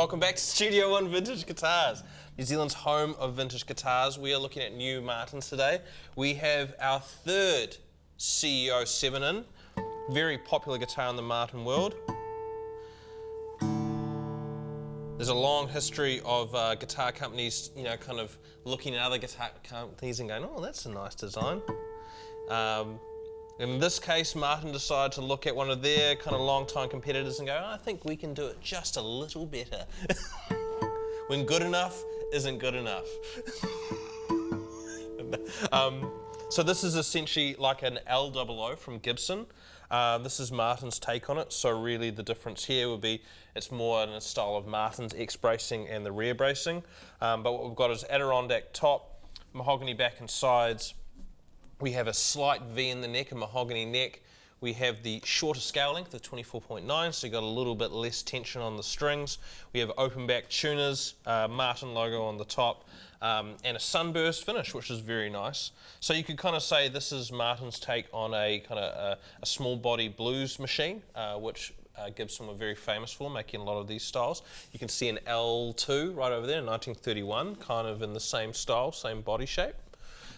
Welcome back to Studio One Vintage Guitars, New Zealand's home of vintage guitars. We are looking at new Martins today. We have our third CEO-7 in, very popular guitar in the Martin world. There's a long history of guitar companies, kind of looking at other guitar companies and going, oh, that's a nice design. In this case, Martin decided to look at one of their kind of long-time competitors and go, I think we can do it just a little better. When good enough isn't good enough. So this is essentially like an L00 from Gibson. This is Martin's take on it. So really the difference here would be it's more in a style of Martin's X bracing and the rear bracing. But what we've got is Adirondack top, mahogany back and sides. We have a slight V in the neck, a mahogany neck. We have the shorter scale length of 24.9, so you've got a little bit less tension on the strings. We have open back tuners, Martin logo on the top, and a sunburst finish, which is very nice. So you could kind of say this is Martin's take on a kind of a small body blues machine, which Gibson were very famous for, making a lot of these styles. You can see an L2 right over there in 1931, kind of in the same style, same body shape.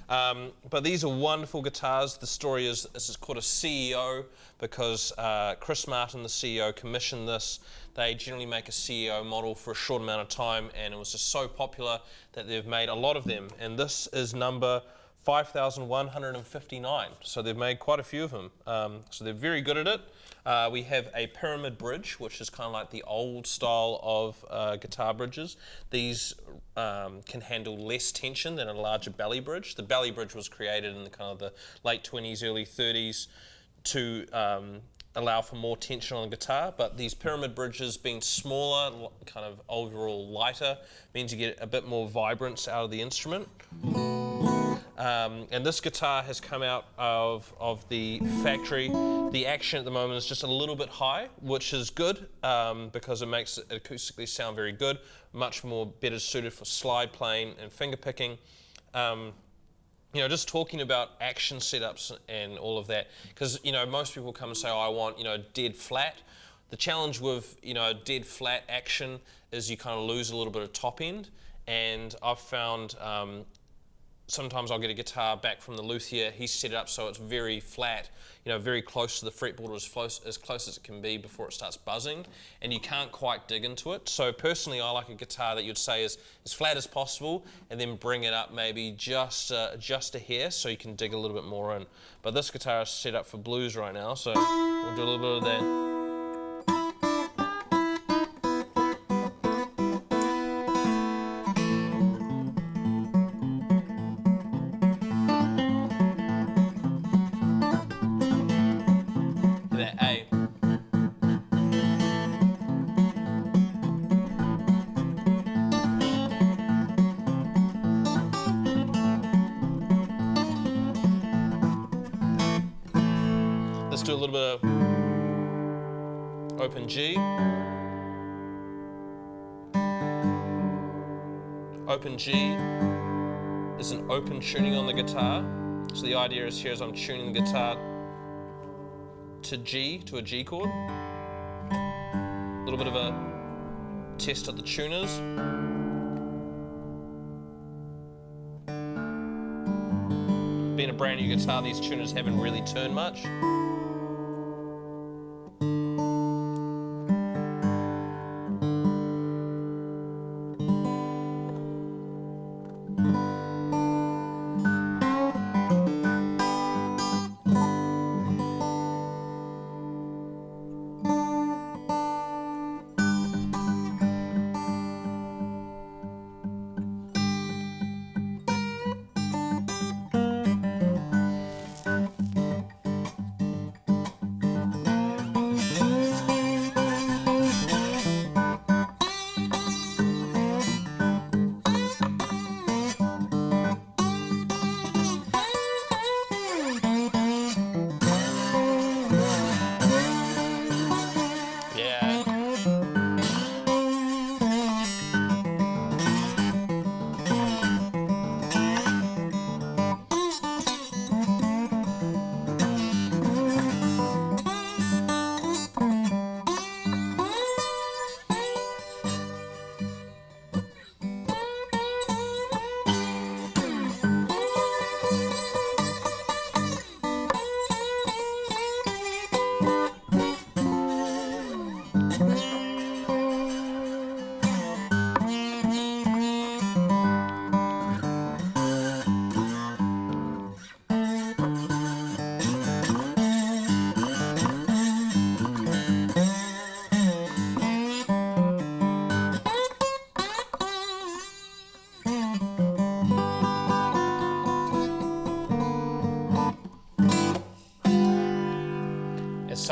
But these are wonderful guitars. The story is this is called a CEO because Chris Martin, the CEO, commissioned this. They generally make a CEO model for a short amount of time, and it was just so popular that they've made a lot of them. And this is number 5,159. So they've made quite a few of them. So they're very good at it. We have a pyramid bridge, which is kind of like the old style of guitar bridges. These can handle less tension than a larger belly bridge. The belly bridge was created in the kind of the late 20s, early 30s to allow for more tension on the guitar, but these pyramid bridges being smaller, kind of overall lighter, means you get a bit more vibrance out of the instrument. And this guitar has come out of the factory. The action at the moment is just a little bit high, which is good because it makes it acoustically sound very good, much more better suited for slide playing and finger picking. Just talking about action setups and all of that, because most people come and say, oh, I want dead flat. The challenge with dead flat action is you kind of lose a little bit of top end, and I've found sometimes I'll get a guitar back from the luthier. He's set it up so it's very flat, very close to the fretboard, as close as it can be before it starts buzzing, and you can't quite dig into it. So personally, I like a guitar that you'd say is as flat as possible, and then bring it up maybe just a hair so you can dig a little bit more in. But this guitar is set up for blues right now, so we'll do a little bit of that. Let's do a little bit of open G. Open G is an open tuning on the guitar. So the idea is here is I'm tuning the guitar to G, to a G chord. A little bit of a test at the tuners. Being a brand new guitar, these tuners haven't really turned much.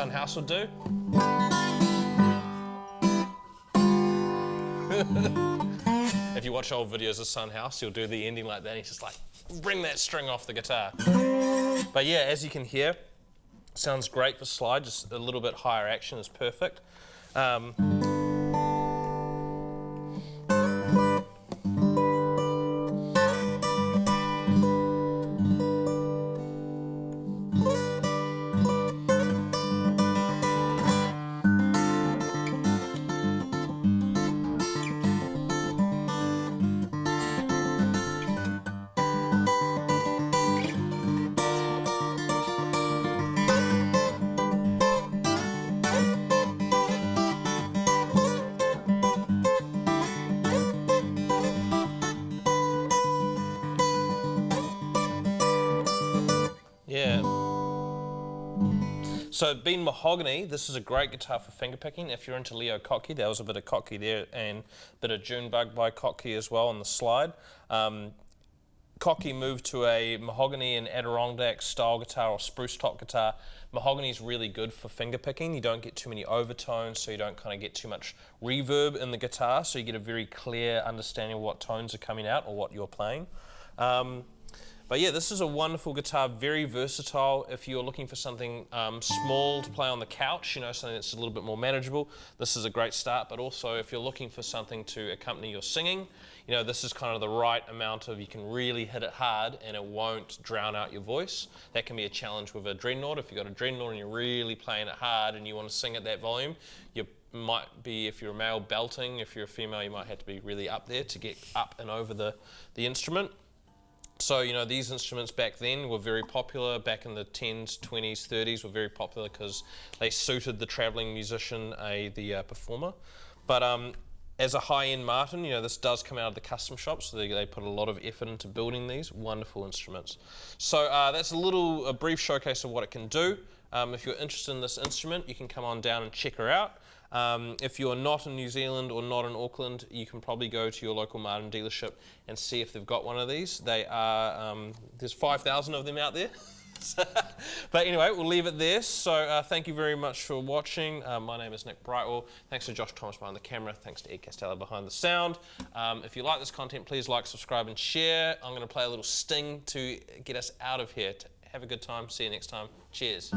Son House would do. If you watch old videos of Son House, he'll do the ending like that. He's just like, bring that string off the guitar. But yeah, as you can hear, sounds great for slide. Just a little bit higher action is perfect. Yeah. So being Mahogany, this is a great guitar for fingerpicking. If you're into Leo Kottke, there was a bit of Kottke there and a bit of Junebug by Kottke as well on the slide. Kottke moved to a Mahogany and Adirondack style guitar or Spruce top guitar. Mahogany is really good for fingerpicking. You don't get too many overtones, so you don't kind of get too much reverb in the guitar, so you get a very clear understanding of what tones are coming out or what you're playing. But yeah, this is a wonderful guitar, very versatile. If you're looking for something small to play on the couch, you know, something that's a little bit more manageable, this is a great start. But also, if you're looking for something to accompany your singing, you know, this is kind of the right amount of, you can really hit it hard and it won't drown out your voice. That can be a challenge with a dreadnought. If you've got a dreadnought and you're really playing it hard and you want to sing at that volume, you might be, if you're a male, belting. If you're a female, you might have to be really up there to get up and over the instrument. So, you know, these instruments back then were very popular. Back in the 10s, 20s, 30s were very popular because they suited the traveling musician, the performer. But as a high-end Martin, you know, this does come out of the custom shop, so they put a lot of effort into building these wonderful instruments. So that's a brief showcase of what it can do. If you're interested in this instrument, you can come on down and check her out. If you're not in New Zealand or not in Auckland, you can probably go to your local Martin dealership and see if they've got one of these. They are, there's 5,000 of them out there. But anyway, we'll leave it there. So thank you very much for watching. My name is Nick Brightwell. Thanks to Josh Thomas behind the camera. Thanks to Ed Castello behind the sound. If you like this content, please like, subscribe and share. I'm going to play a little sting to get us out of here. Have a good time. See you next time. Cheers.